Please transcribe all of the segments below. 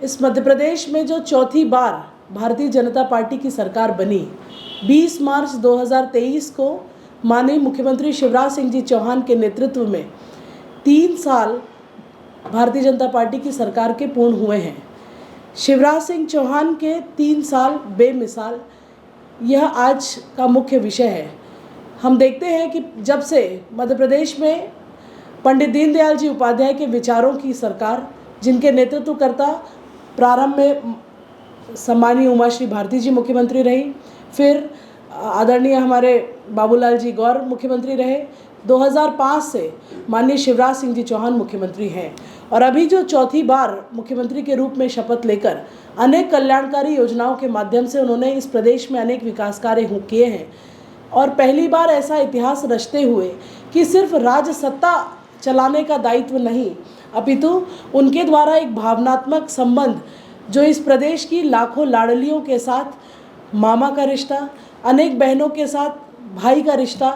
इस मध्य प्रदेश में जो चौथी बार भारतीय जनता पार्टी की सरकार बनी, 20 मार्च 2023 को माननीय मुख्यमंत्री शिवराज सिंह जी चौहान के नेतृत्व में 3 साल भारतीय जनता पार्टी की सरकार के पूर्ण हुए हैं। शिवराज सिंह चौहान के 3 साल बेमिसाल, यह आज का मुख्य विषय है। हम देखते हैं कि जब से मध्य प्रदेश में पंडित दीनदयाल जी उपाध्याय के विचारों की सरकार, जिनके नेतृत्वकर्ता प्रारंभ में सम्मानीय उमाश्री भारती जी मुख्यमंत्री रही, फिर आदरणीय हमारे बाबूलाल जी गौर मुख्यमंत्री रहे, 2005 से माननीय शिवराज सिंह जी चौहान मुख्यमंत्री हैं और अभी जो चौथी बार मुख्यमंत्री के रूप में शपथ लेकर अनेक कल्याणकारी योजनाओं के माध्यम से उन्होंने इस प्रदेश में अनेक विकास कार्य किए हैं। और पहली बार ऐसा इतिहास रचते हुए कि सिर्फ राज सत्ता चलाने का दायित्व नहीं, अपितु उनके द्वारा एक भावनात्मक संबंध जो इस प्रदेश की लाखों लाडलियों के साथ मामा का रिश्ता, अनेक बहनों के साथ भाई का रिश्ता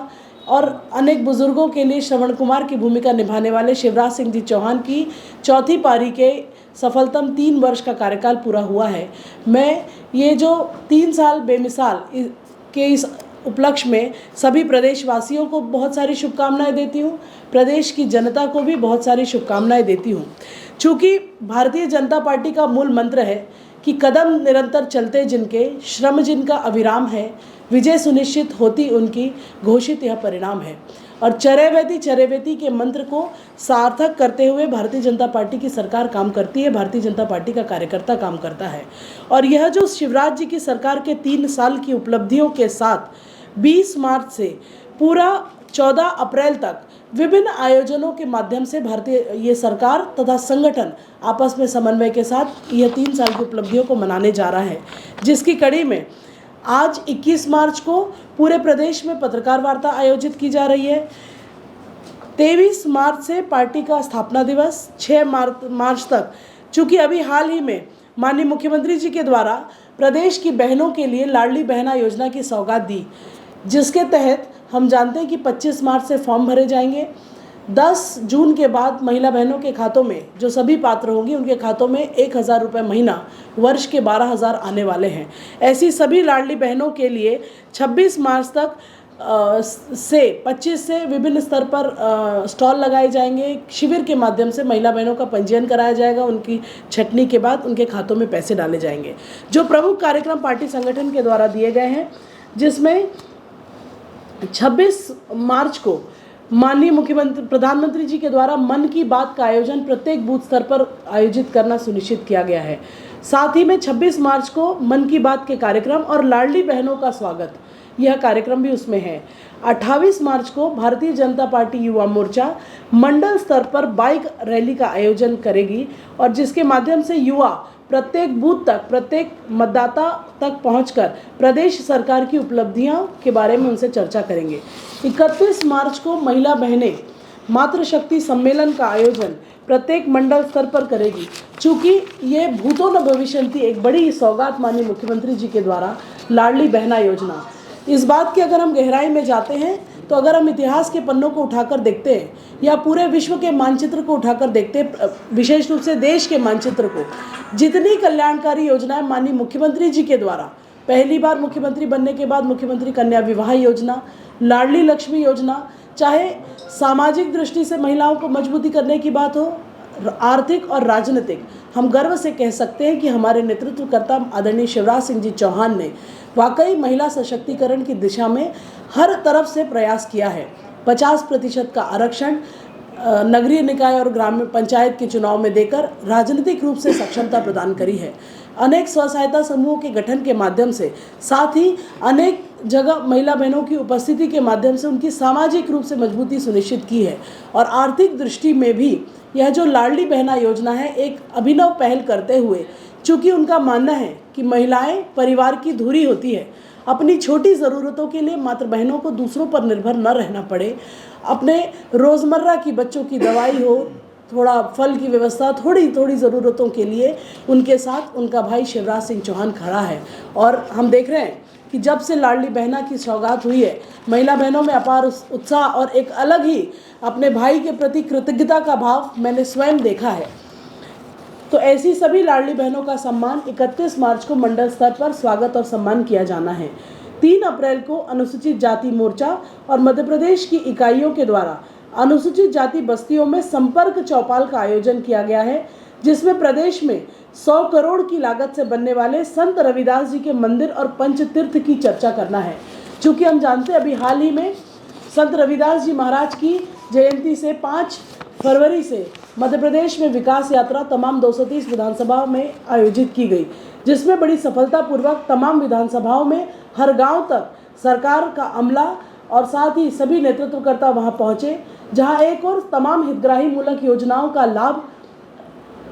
और अनेक बुजुर्गों के लिए श्रवण कुमार की भूमिका निभाने वाले शिवराज सिंह जी चौहान की चौथी पारी के सफलतम 3 वर्ष का कार्यकाल पूरा हुआ है। मैं ये जो 3 साल बेमिसाल के इस उपलक्ष्य में सभी प्रदेशवासियों को बहुत सारी शुभकामनाएं देती हूँ, प्रदेश की जनता को भी बहुत सारी शुभकामनाएं देती हूँ। चूँकि भारतीय जनता पार्टी का मूल मंत्र है कि कदम निरंतर चलते जिनके, श्रम जिनका अविराम है, विजय सुनिश्चित होती उनकी, घोषित यह परिणाम है। और चरैवेति के मंत्र को सार्थक करते हुए भारतीय जनता पार्टी की सरकार काम करती है, भारतीय जनता पार्टी का कार्यकर्ता काम करता है। और यह जो शिवराज जी की सरकार के 3 साल की उपलब्धियों के साथ 20 मार्च से पूरा 14 अप्रैल तक विभिन्न आयोजनों के माध्यम से ये सरकार तथा संगठन आपस में समन्वय के साथ यह 3 साल की उपलब्धियों को मनाने जा रहा है, जिसकी कड़ी में आज 21 मार्च को पूरे प्रदेश में पत्रकार वार्ता आयोजित की जा रही है। 23 मार्च से पार्टी का स्थापना दिवस, 6 मार्च तक, चूँकि अभी हाल ही में माननीय मुख्यमंत्री जी के द्वारा प्रदेश की बहनों के लिए लाडली बहना योजना की सौगात दी, जिसके तहत हम जानते हैं कि 25 मार्च से फॉर्म भरे जाएंगे। 10 जून के बाद महिला बहनों के खातों में, जो सभी पात्र होंगी उनके खातों में 1000 रुपये महीना, वर्ष के 12,000 आने वाले हैं। ऐसी सभी लाडली बहनों के लिए 26 मार्च तक 25 से विभिन्न स्तर पर स्टॉल लगाए जाएंगे। शिविर के माध्यम से महिला बहनों का पंजीयन कराया जाएगा, उनकी छटनी के बाद उनके खातों में पैसे डाले जाएंगे। जो प्रमुख कार्यक्रम पार्टी संगठन के द्वारा दिए गए हैं, जिसमें 26 मार्च को माननीय मुख्यमंत्री प्रधानमंत्री जी के द्वारा मन की बात का आयोजन प्रत्येक बूथ स्तर पर आयोजित करना सुनिश्चित किया गया है। साथ ही में 26 मार्च को मन की बात के कार्यक्रम और लाडली बहनों का स्वागत, यह कार्यक्रम भी उसमें है। 28 मार्च को भारतीय जनता पार्टी युवा मोर्चा मंडल स्तर पर बाइक रैली का आयोजन करेगी और जिसके माध्यम से युवा प्रत्येक बूथ तक, प्रत्येक मतदाता तक पहुंचकर प्रदेश सरकार की उपलब्धियों के बारे में उनसे चर्चा करेंगे। 31 मार्च को महिला बहनें मातृशक्ति सम्मेलन का आयोजन प्रत्येक मंडल स्तर पर करेगी। चूँकि ये भूतो न भविष्यन्ति एक बड़ी सौगात माननीय मुख्यमंत्री जी के द्वारा लाडली बहना योजना, इस बात की अगर हम गहराई में जाते हैं तो अगर हम इतिहास के पन्नों को उठाकर देखते हैं या पूरे विश्व के मानचित्र को उठाकर देखते हैं, विशेष रूप से देश के मानचित्र को, जितनी कल्याणकारी योजनाएं माननीय मुख्यमंत्री जी के द्वारा पहली बार मुख्यमंत्री बनने के बाद मुख्यमंत्री कन्या विवाह योजना, लाडली लक्ष्मी योजना, चाहे सामाजिक दृष्टि से महिलाओं को मजबूती करने की बात हो, आर्थिक और राजनीतिक, हम गर्व से कह सकते हैं कि हमारे नेतृत्वकर्ता आदरणीय शिवराज सिंह जी चौहान ने वाकई महिला सशक्तिकरण की दिशा में हर तरफ से प्रयास किया है। 50% का आरक्षण नगरीय निकाय और ग्रामीण पंचायत के चुनाव में देकर राजनीतिक रूप से सक्षमता प्रदान करी है। अनेक स्व सहायता समूहों के गठन के माध्यम से, साथ ही अनेक जगह महिला बहनों की उपस्थिति के माध्यम से उनकी सामाजिक रूप से मजबूती सुनिश्चित की है। और आर्थिक दृष्टि में भी यह जो लाडली बहना योजना है, एक अभिनव पहल करते हुए, चूँकि उनका मानना है कि महिलाएं परिवार की धुरी होती है, अपनी छोटी ज़रूरतों के लिए मात्र बहनों को दूसरों पर निर्भर न रहना पड़े, अपने रोज़मर्रा की बच्चों की दवाई हो, थोड़ा फल की व्यवस्था, थोड़ी ज़रूरतों के लिए उनके साथ उनका भाई शिवराज सिंह चौहान खड़ा है। और हम देख रहे हैं कि जब से लाडली बहना की सौगात हुई है, महिला बहनों में अपार उत्साह और एक अलग ही अपने भाई के प्रति कृतज्ञता का भाव मैंने स्वयं देखा है। तो ऐसी सभी लाडली बहनों का सम्मान 31 मार्च को मंडल स्तर पर स्वागत और सम्मान किया जाना है। 3 अप्रैल को अनुसूचित जाति मोर्चा और मध्य प्रदेश की इकाइयों के द्वारा अनुसूचित जाति बस्तियों में संपर्क चौपाल का आयोजन किया गया है, जिसमें प्रदेश में 100 करोड़ की लागत से बनने वाले संत रविदास जी के मंदिर और पंचतीर्थ की चर्चा करना है। चूँकि हम जानते हैं अभी हाल ही में संत रविदास जी महाराज की जयंती से 5 फरवरी से मध्य प्रदेश में विकास यात्रा तमाम 230 विधानसभाओं में आयोजित की गई, जिसमें बड़ी सफलतापूर्वक तमाम विधानसभाओं में हर गांव तक सरकार का अमला और साथ ही सभी नेतृत्वकर्ता वहां पहुंचे, जहां एक और तमाम हितग्राही मूलक योजनाओं का लाभ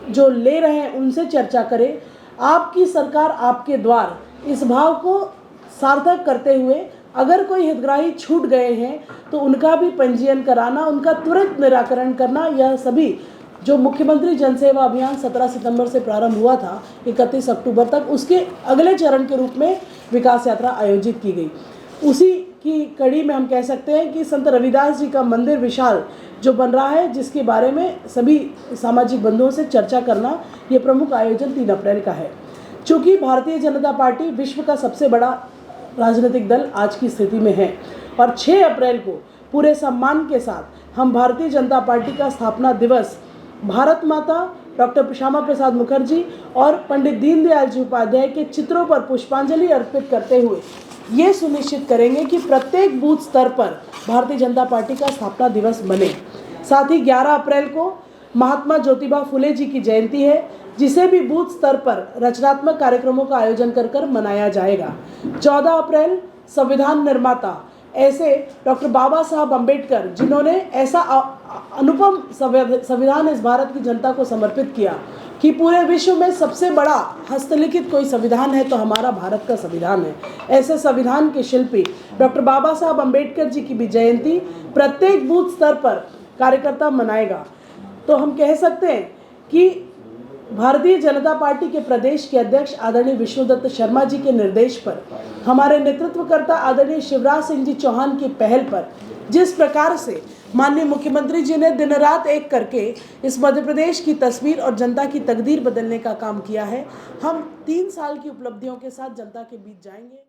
जो ले रहे हैं उनसे चर्चा करें। आपकी सरकार आपके द्वार, इस भाव को सार्थक करते हुए अगर कोई हितग्राही छूट गए हैं तो उनका भी पंजीयन कराना, उनका तुरंत निराकरण करना, यह सभी जो मुख्यमंत्री जनसेवा अभियान 17 सितंबर से प्रारंभ हुआ था 31 अक्टूबर तक, उसके अगले चरण के रूप में विकास यात्रा आयोजित की गई। उसी की कड़ी में हम कह सकते हैं कि संत रविदास जी का मंदिर विशाल जो बन रहा है, जिसके बारे में सभी सामाजिक बंधुओं से चर्चा करना, ये प्रमुख आयोजन 3 अप्रैल का है। चूँकि भारतीय जनता पार्टी विश्व का सबसे बड़ा राजनीतिक दल आज की स्थिति में है और 6 अप्रैल को पूरे सम्मान के साथ हम भारतीय जनता पार्टी का स्थापना दिवस भारत माता डॉक्टर श्यामा प्रसाद मुखर्जी और पंडित दीनदयाल जी उपाध्याय के चित्रों पर पुष्पांजलि अर्पित करते हुए ये सुनिश्चित करेंगे कि प्रत्येक बूथ स्तर पर भारतीय जनता पार्टी का स्थापना दिवस बने। साथ ही 11 अप्रैल को महात्मा ज्योतिबा फुले जी की जयंती है, जिसे भी बूथ स्तर पर रचनात्मक कार्यक्रमों का आयोजन कर मनाया जाएगा। 14 अप्रैल संविधान निर्माता ऐसे डॉक्टर बाबा साहब अम्बेडकर, जिन्होंने ऐसा अनुपम संविधान इस भारत की जनता को समर्पित किया कि पूरे विश्व में सबसे बड़ा हस्तलिखित कोई संविधान है तो हमारा भारत का संविधान है। ऐसे संविधान के शिल्पी डॉक्टर बाबा साहब अम्बेडकर जी की भी जयंती प्रत्येक बूथ स्तर पर कार्यकर्ता मनाएगा। तो हम कह सकते हैं कि भारतीय जनता पार्टी के प्रदेश के अध्यक्ष आदरणीय विष्णुदत्त शर्मा जी के निर्देश पर हमारे नेतृत्वकर्ता आदरणीय शिवराज सिंह जी चौहान की पहल पर जिस प्रकार से माननीय मुख्यमंत्री जी ने दिन रात एक करके इस मध्य प्रदेश की तस्वीर और जनता की तकदीर बदलने का काम किया है, हम 3 साल की उपलब्धियों के साथ जनता के बीच जाएंगे।